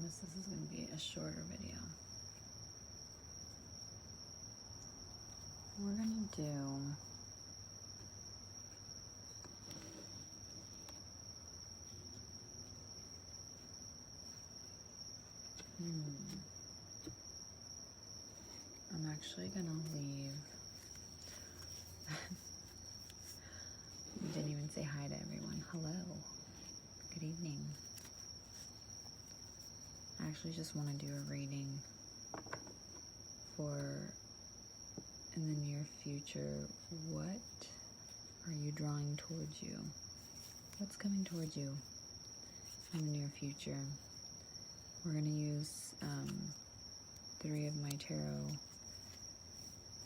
promise this is going to be a shorter video. We're going to do I'm actually going to leave. Didn't even say hi to everyone. Hello. Good evening. I actually just want to do a reading for in the near future. What are you drawing towards you? What's coming towards you in the near future? We're going to use 3 of my tarot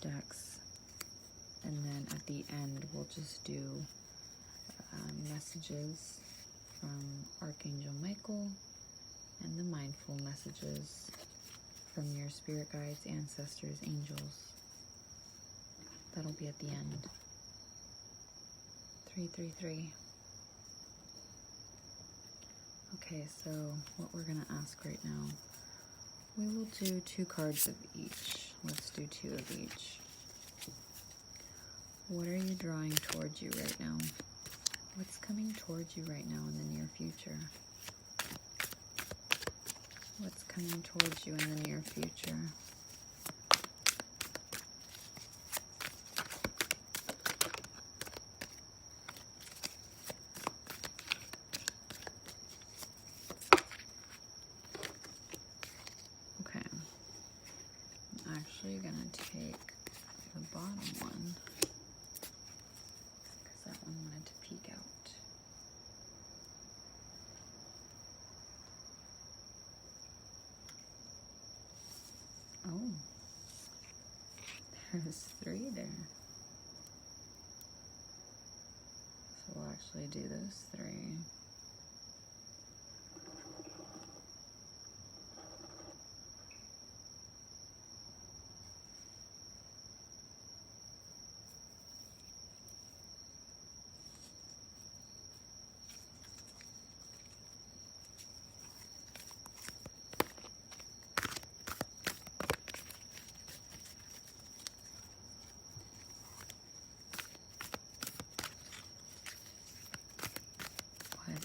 decks, and then at the end we'll just do messages from Archangel Michael and the mindful messages from your spirit guides, ancestors, angels. That'll be at the end. 333. Okay, so what we're gonna ask right now, we will do 2 cards of each. Let's do 2 of each. What are you drawing towards you right now? What's coming towards you right now in the near future? What's coming towards you in the near future? Okay. I'm actually gonna take the bottom one, because that one wanted to peek out. Oh, there's 3 there. So we'll actually do those 3.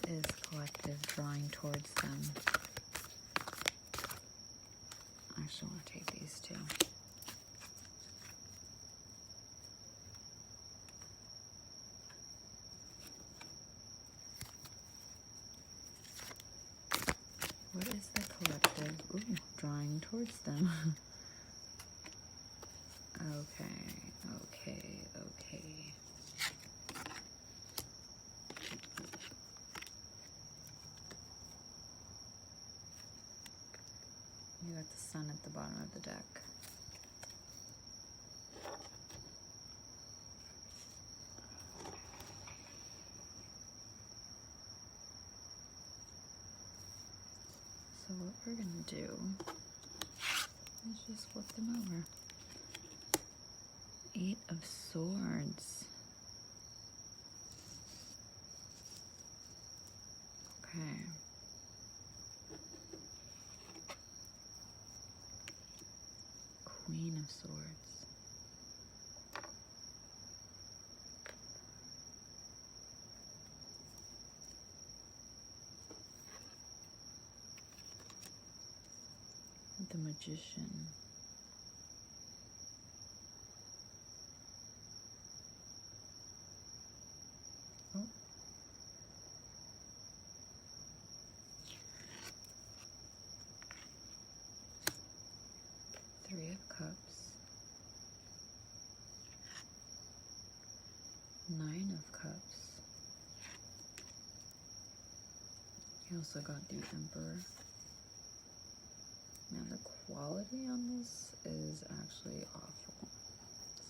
Is collective drawing towards them? I actually want to take these 2. What is the collective drawing towards them? Okay. You got the sun at the bottom of the deck. So what we're going to do is just flip them over. 8 of Swords. Okay. Queen of Swords. The Magician. Oh. 3 of Cups. 9 of Cups. You also got the Emperor. Now the quality on this is actually awful.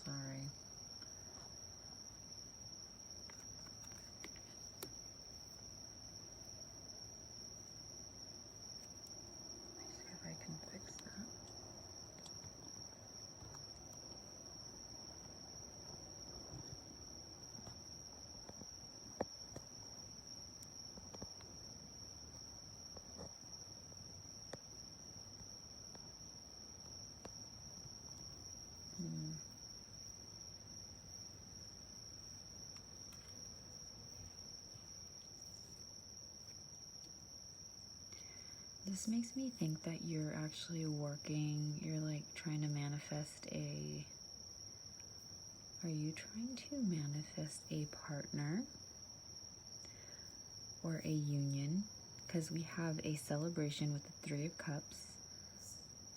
Sorry. Let me see if I can fix that. This makes me think that you're actually working, you're like trying to manifest a, are you trying to manifest a partner or a union? Because we have a celebration with the Three of Cups.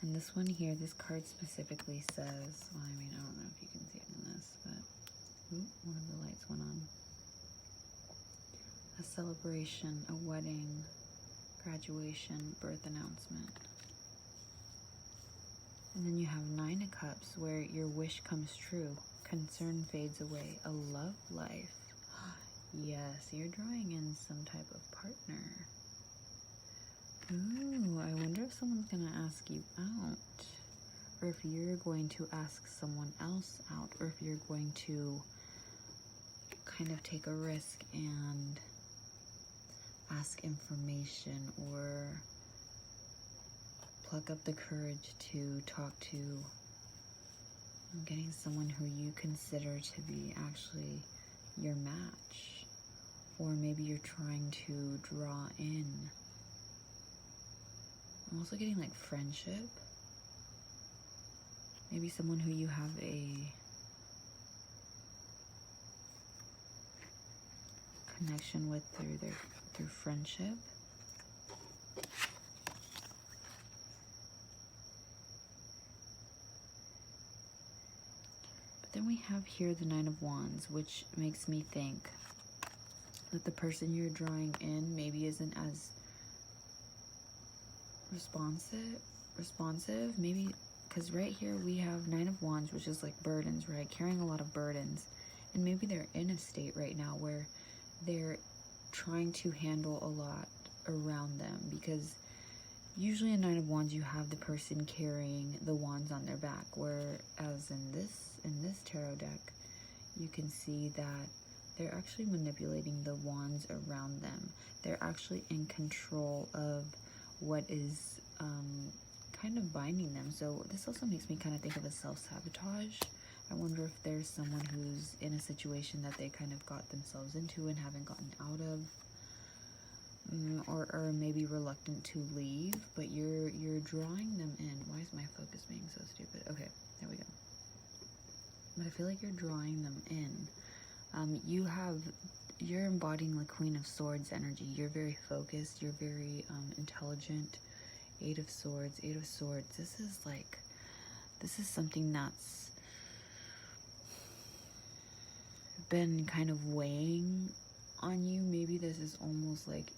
And this one here, this card specifically says, well, I mean, I don't know if you can see it in this, but ooh, one of the lights went on. A celebration, a wedding, graduation, birth announcement. And then you have Nine of Cups, where your wish comes true, concern fades away, a love life. Yes, you're drawing in some type of partner. Ooh, I wonder if someone's gonna ask you out, or if you're going to ask someone else out, or if you're going to kind of take a risk and ask information, or pluck up the courage to talk to. I'm getting someone who you consider to be actually your match, or maybe you're trying to draw in. I'm also getting like friendship, maybe someone who you have a connection with through friendship. But then we have here the Nine of Wands, which makes me think that the person you're drawing in maybe isn't as responsive, maybe, because right here we have Nine of Wands, which is like burdens, right? Carrying a lot of burdens. And maybe they're in a state right now where they're trying to handle a lot around them, because usually in Nine of Wands you have the person carrying the wands on their back, whereas in this tarot deck you can see that they're actually manipulating the wands around them. They're actually in control of what is kind of binding them. So this also makes me kind of think of a self-sabotage. I wonder if there's someone who's in a situation that they kind of got themselves into and haven't gotten out of, or maybe reluctant to leave, but you're drawing them in. Why is my focus being so stupid? Okay, there we go. But I feel like you're drawing them in. You're embodying the Queen of Swords energy. You're very focused. You're very intelligent. Eight of Swords. This is something that's been kind of weighing on you. Maybe this is almost like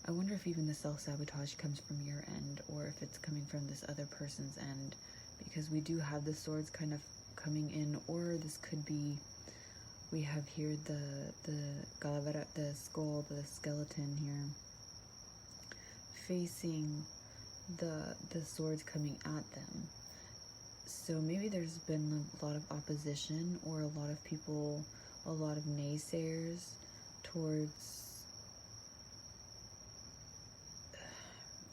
I wonder if even the self-sabotage comes from your end, or if it's coming from this other person's end, because we do have the swords kind of coming in, or this could be, we have here the calavera, the skull, the skeleton here, facing the swords coming at them. So maybe there's been a lot of opposition, or a lot of people, a lot of naysayers towards,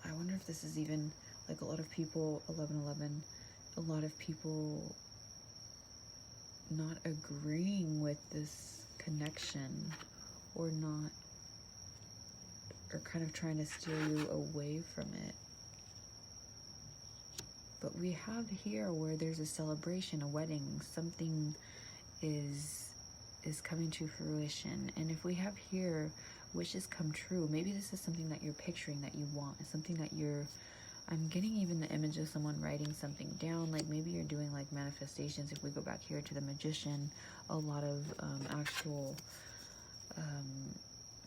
I wonder if this is even like a lot of people, 1111, a lot of people not agreeing with this connection, or not, or kind of trying to steer you away from it. But we have here where there's a celebration, a wedding, something is coming to fruition. And if we have here wishes come true, maybe this is something that you're picturing that you want. It's something that I'm getting even the image of someone writing something down. Like maybe you're doing like manifestations. If we go back here to the Magician, a lot of actual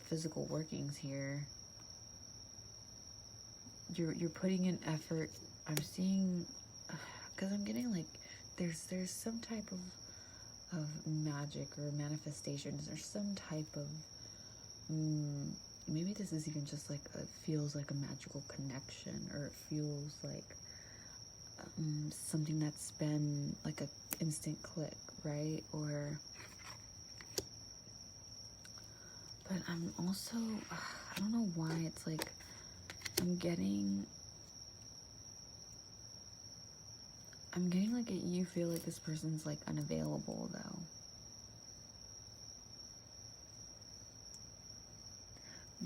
physical workings here. You're putting in effort. I'm seeing, because I'm getting like there's some type of magic or manifestations, or some type of maybe this is even just like feels like a magical connection, or it feels like something that's been like a instant click, right? Or, but I'm also, I don't know why it's like I'm getting like you feel like this person's like unavailable though.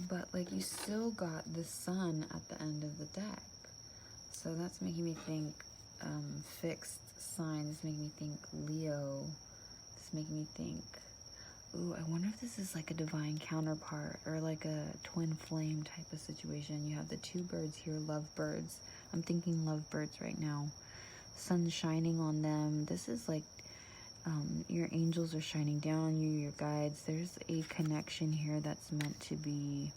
But like you still got the sun at the end of the deck. So that's making me think fixed sign. It's making me think Leo. It's making me think, ooh, I wonder if this is like a divine counterpart or like a twin flame type of situation. You have the two birds here, lovebirds. I'm thinking lovebirds right now. Sun shining on them. This is like your angels are shining down on you, your guides. There's a connection here that's meant to be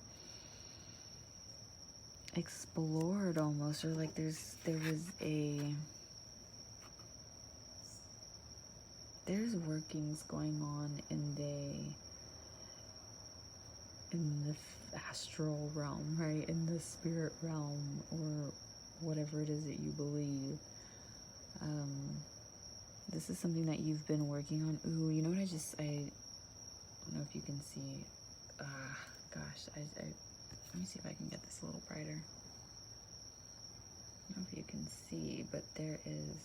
explored almost, or like there's workings going on in the astral realm, right? In the spirit realm, or whatever it is that you believe. This is something that you've been working on. Ooh, you know what I don't know if you can see. Gosh, let me see if I can get this a little brighter. I don't know if you can see, but there is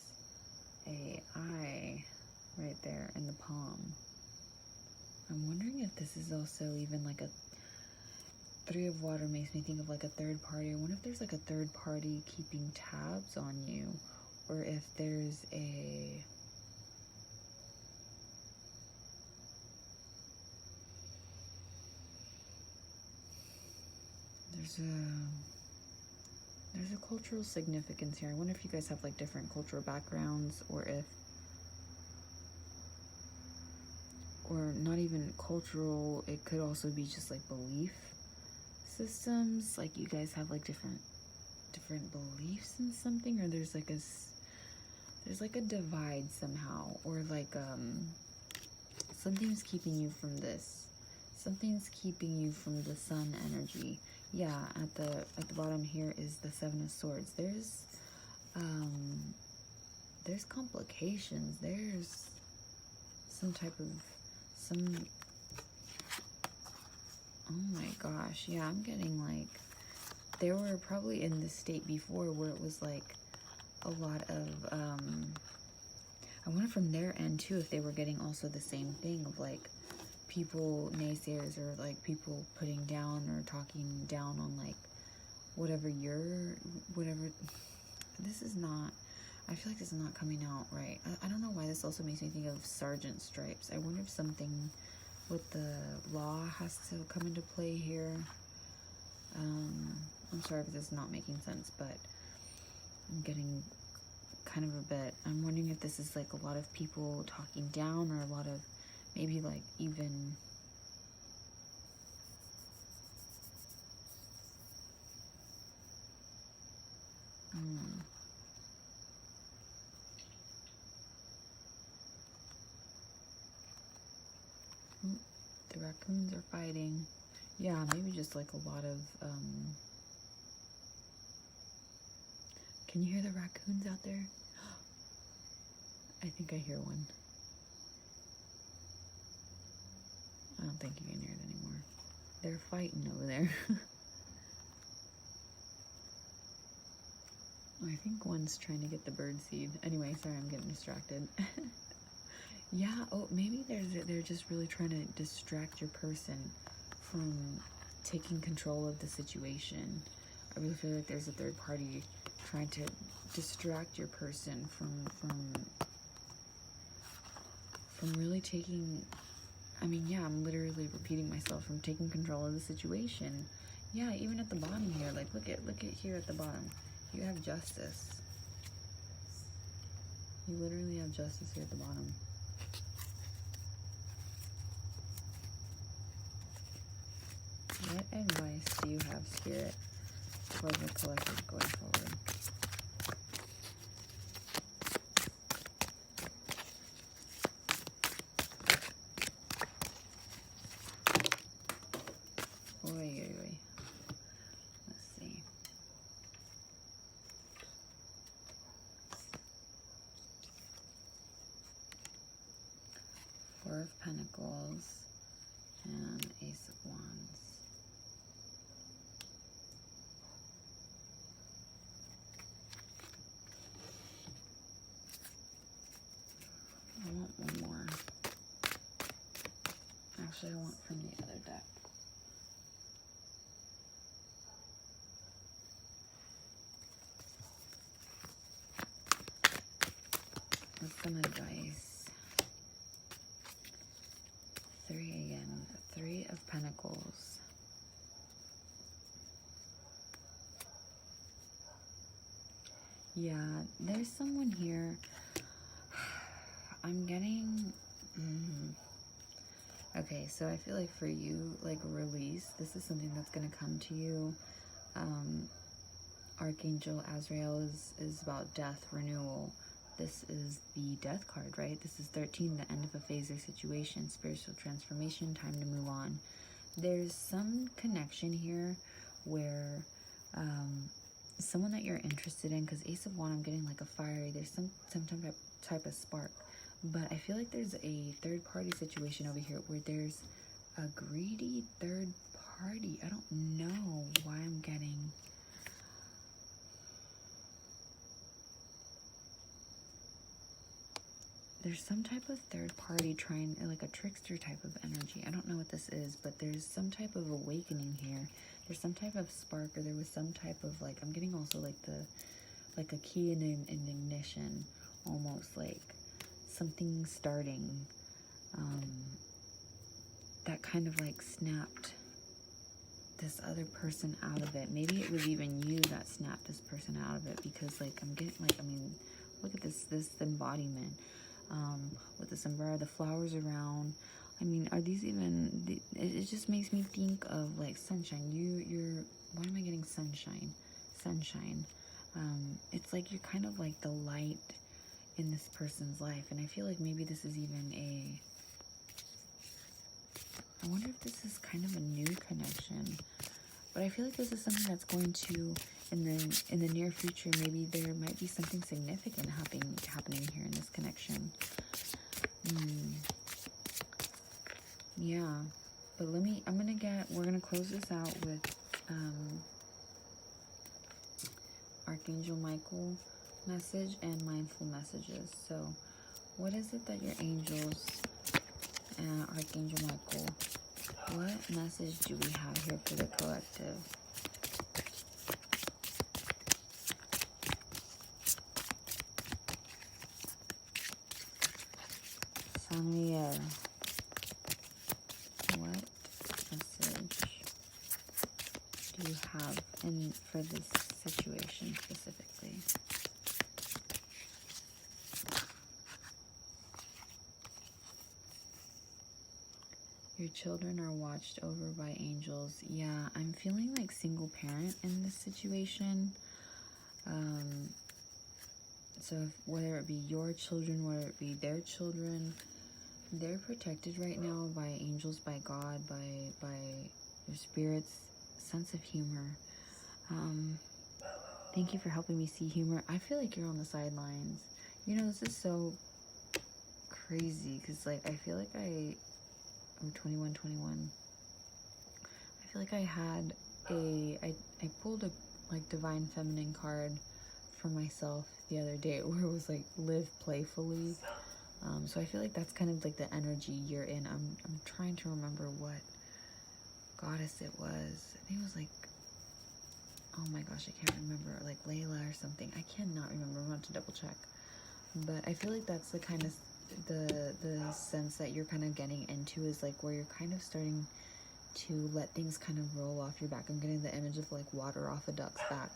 a eye right there in the palm. I'm wondering if this is also even like a Three of Water makes me think of like a third party. I wonder if there's like a third party keeping tabs on you, or if there's there's a cultural significance here. I wonder if you guys have like different cultural backgrounds, or not even cultural, it could also be just like belief systems. Like you guys have like different beliefs in something, or there's like a divide somehow, or like something's keeping you from this. Something's keeping you from the sun energy. Yeah, at the bottom here is the Seven of Swords. There's complications. There's oh my gosh, yeah, I'm getting like, they were probably in this state before where it was like a lot of, I wonder from their end too if they were getting also the same thing of like people, naysayers, or like people putting down or talking down on like whatever this is not, I feel like this is not coming out right. I don't know why this also makes me think of Sergeant Stripes. I wonder if something with the law has to come into play here. I'm sorry if this is not making sense, but I'm getting kind of a bit, I'm wondering if this is like a lot of people talking down, or a lot of maybe like even the raccoons are fighting. Yeah, maybe just like a lot of can you hear the raccoons out there? I think I hear one. I don't think you can hear it anymore. They're fighting over there. I think one's trying to get the bird seed. Anyway, sorry, I'm getting distracted. Yeah, oh, maybe they're just really trying to distract your person from taking control of the situation. I really feel like there's a third party trying to distract your person from really taking, I mean, yeah, I'm literally repeating myself, from taking control of the situation. Yeah, even at the bottom here, like look at here at the bottom. You have justice. You literally have justice here at the bottom. What advice do you have, Spirit, for the collective going forward? Oy. Let's see. Four of Pentacles and Ace of Wands. I want one more. Actually, I want from the other deck. some advice. 3 again. 3 of Pentacles. Yeah, there's someone here. I'm getting... Okay, so I feel like for you, like release, this is something that's going to come to you. Archangel Azrael is about death, renewal. This is the death card, right? This is 13, the end of a phase or situation, spiritual transformation, time to move on. There's some connection here where someone that you're interested in, because Ace of Wands, I'm getting like a fiery, there's some type of spark. But I feel like there's a third-party situation over here where there's a greedy third party. I don't know why I'm getting... There's some type of third party trying, like a trickster type of energy. I don't know what this is, but there's some type of awakening here. There's some type of spark, or there was some type of like, I'm getting also like like a key in an ignition, almost like something starting that kind of like snapped this other person out of it. Maybe it was even you that snapped this person out of it, because like I'm getting like, I mean, look at this embodiment. With this umbrella, the flowers around. I mean, are these even... It just makes me think of like sunshine. You're... Why am I getting sunshine? Sunshine. It's like you're kind of like the light in this person's life. And I feel like maybe this is even a... I wonder if this is kind of a new connection. But I feel like this is something that's going to... in the near future, maybe there might be something significant happening here in this connection. Yeah, but we're gonna close this out with Archangel Michael message and mindful messages. So what is it that your angels and Archangel Michael, what message do we have here for the collective? Samuel, what message do you have for this situation specifically? Your children are watched over by angels. Yeah, I'm feeling like single parent in this situation. So whether it be your children, whether it be their children, they're protected right now by angels, by God, by your spirits, sense of humor. Thank you for helping me see humor. I feel like you're on the sidelines. You know, this is so crazy because, like, I feel like I'm 21. I feel like I had I pulled a, like, divine feminine card for myself the other day where it was like, live playfully. So I feel like that's kind of like the energy you're in. I'm trying to remember what goddess it was. I think it was like, oh my gosh, I can't remember, like Layla or something. I cannot remember. I'm going to double check. But I feel like that's the kind of the sense that you're kind of getting into, is like where you're kind of starting to let things kind of roll off your back. I'm getting the image of like water off a duck's back,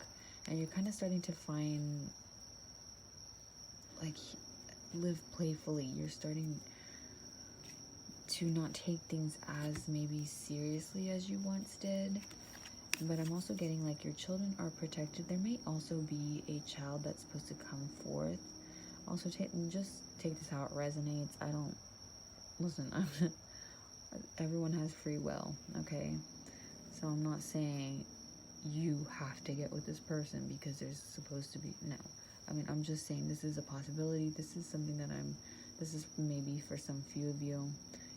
and you're kind of starting to find, like, live playfully. You're starting to not take things as maybe seriously as you once did. But I'm also getting like your children are protected. There may also be a child that's supposed to come forth. Also, just take this how it resonates. I don't... Listen, everyone has free will, okay? So I'm not saying you have to get with this person because there's supposed to be... No. I mean, I'm just saying this is a possibility. This is something that this is maybe for some few of you.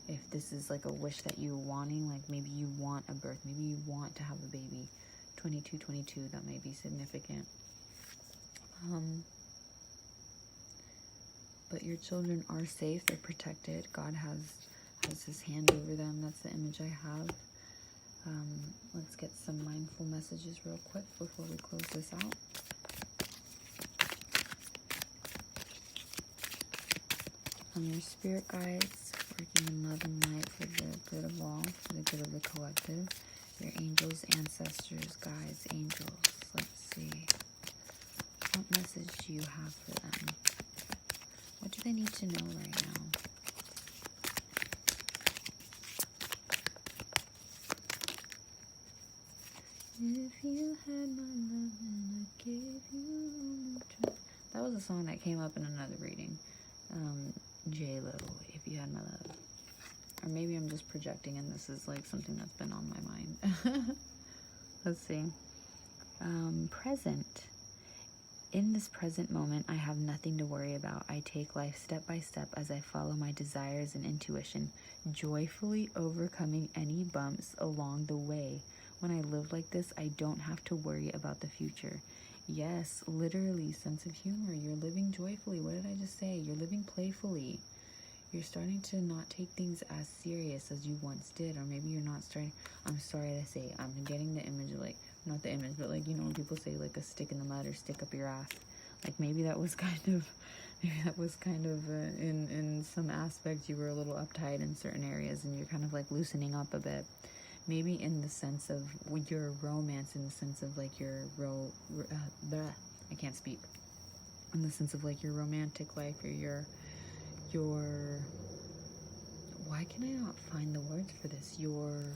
If this is like a wish that you're wanting, like maybe you want a birth, maybe you want to have a baby. 22, that may be significant. But your children are safe, they're protected. God has his hand over them. That's the image I have. Let's get some mindful messages real quick before we close this out. Your spirit guides, working in love and light for the good of all, for the good of the collective. Your angels, ancestors, guides, angels. Let's see. What message do you have for them? What do they need to know right now? If you had my love and I gave you only truth. That was a song that came up in another reading. J-Lo, If You Had My Love. Or maybe I'm just projecting and this is like something that's been on my mind. Let's see. Present. In this present moment, I have nothing to worry about. I take life step by step as I follow my desires and intuition, joyfully overcoming any bumps along the way. When I live like this, I don't have to worry about the future. Yes, literally, sense of humor. You're living joyfully. What did I just say? You're living playfully. You're starting to not take things as serious as you once did. Or maybe you're not starting... I'm sorry to say, I'm getting the image of like... Not the image, but like, you know, when people say like a stick in the mud or stick up your ass. Like maybe that was kind of... in some aspects you were a little uptight in certain areas and you're kind of like loosening up a bit. Maybe in the sense of your romance, in the sense of like your I can't speak. In the sense of like your romantic life or your why can I not find the words for this? Your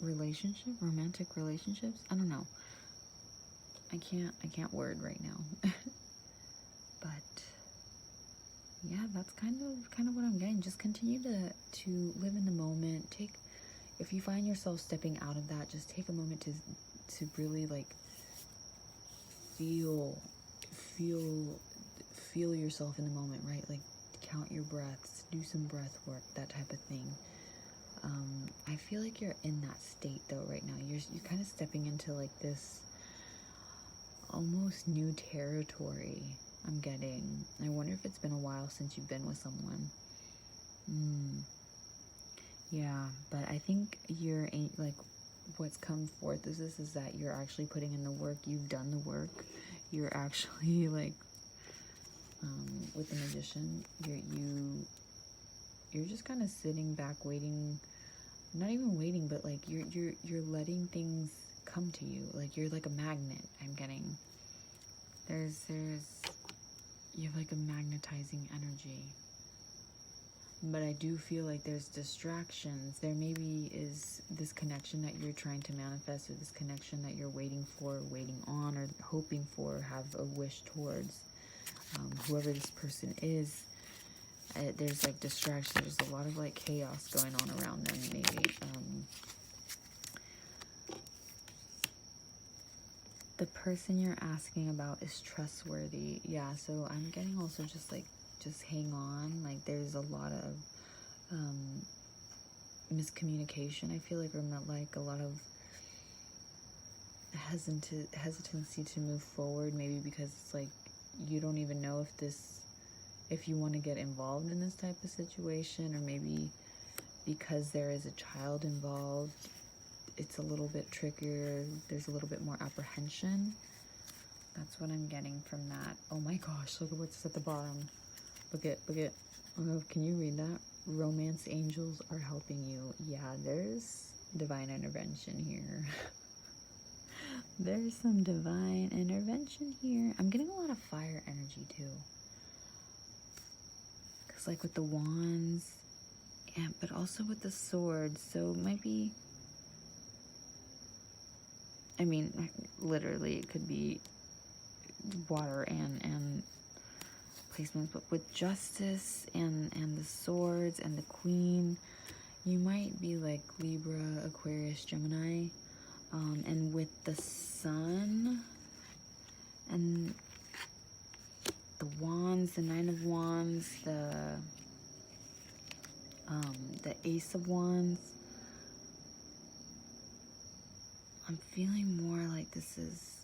relationship, romantic relationships? I don't know. I can't word right now. But yeah, that's kind of what I'm getting. Just continue to live in the moment. If you find yourself stepping out of that, just take a moment to really like feel yourself in the moment, right? Like count your breaths, do some breath work, that type of thing. I feel like you're in that state though right now. You're kind of stepping into like this almost new territory. I'm getting. I wonder if it's been a while since you've been with someone. Yeah, but I think you're like what's come forth is that you're actually putting in the work. You've done the work. You're actually like with the Magician. You're just kind of sitting back, waiting. Not even waiting, but like you're letting things come to you. Like you're like a magnet. I'm getting. You have like a magnetizing energy. But I do feel like there's distractions. There maybe is this connection that you're trying to manifest, or this connection that you're waiting for, waiting on, or hoping for, have a wish towards. Whoever this person is, there's like distraction. There's a lot of like chaos going on around them, maybe. The person you're asking about is trustworthy. Yeah, so I'm getting also just hang on. Like there's a lot of miscommunication. I feel like, or like a lot of hesitancy to move forward. Maybe because it's like you don't even know if you want to get involved in this type of situation, or maybe because there is a child involved. It's a little bit trickier. There's a little bit more apprehension. That's what I'm getting from that. Oh my gosh, look at what's at the bottom. Look at. Oh, can you read that? Romance angels are helping you. Yeah, there's divine intervention here. There's some divine intervention here. I'm getting a lot of fire energy too. Because like with the wands, but also with the swords. So it might be... I mean, literally, it could be water and placements, but with justice and the swords and the queen, you might be like Libra, Aquarius, Gemini, and with the sun and the wands, the 9 of wands, the ace of wands. I'm feeling more like this is,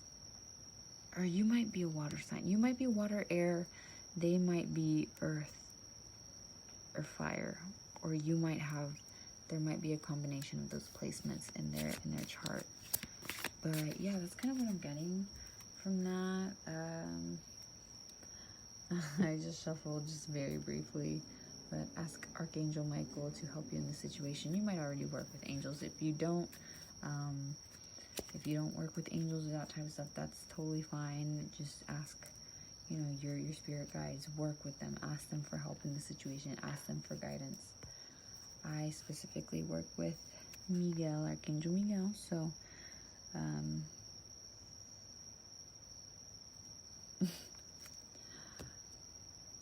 or you might be a water sign. You might be water, air. They might be earth or fire. Or you might have, there might be a combination of those placements in their chart. But yeah, that's kind of what I'm getting from I just shuffled just very briefly, but ask Archangel Michael to help you in this situation. You might already work with angels. If you don't work with angels or that type of stuff, that's totally fine. Just ask, you know, your spirit guides. Work with them. Ask them for help in the situation. Ask them for guidance. I specifically work with Miguel, Archangel Miguel, so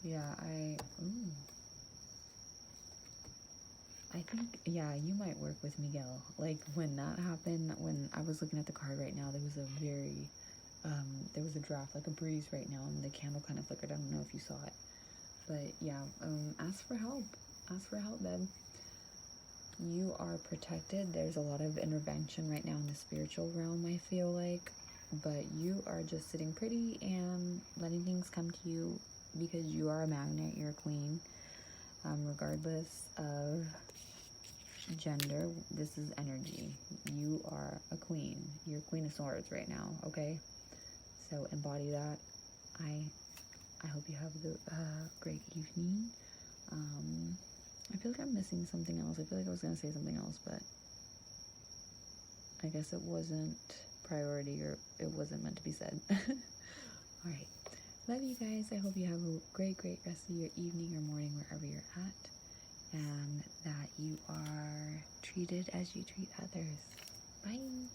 yeah, I think, yeah, you might work with Miguel. Like, when that happened, when I was looking at the card right now, there was a very, there was a draft, like a breeze right now, and the candle kind of flickered. I don't know if you saw it. But, yeah, ask for help. Ask for help, babe. You are protected. There's a lot of intervention right now in the spiritual realm, I feel like. But you are just sitting pretty and letting things come to you because you are a magnet. You're a queen. Regardless of gender, this is energy. You are a queen. You're Queen of Swords right now, okay? So embody that. I hope you have a great evening. I feel like I'm missing something else. I feel like I was going to say something else, but I guess it wasn't priority, or it wasn't meant to be said. All right. Love you guys. I hope you have a great rest of your evening or morning wherever you're at, and that you are treated as you treat others. Bye.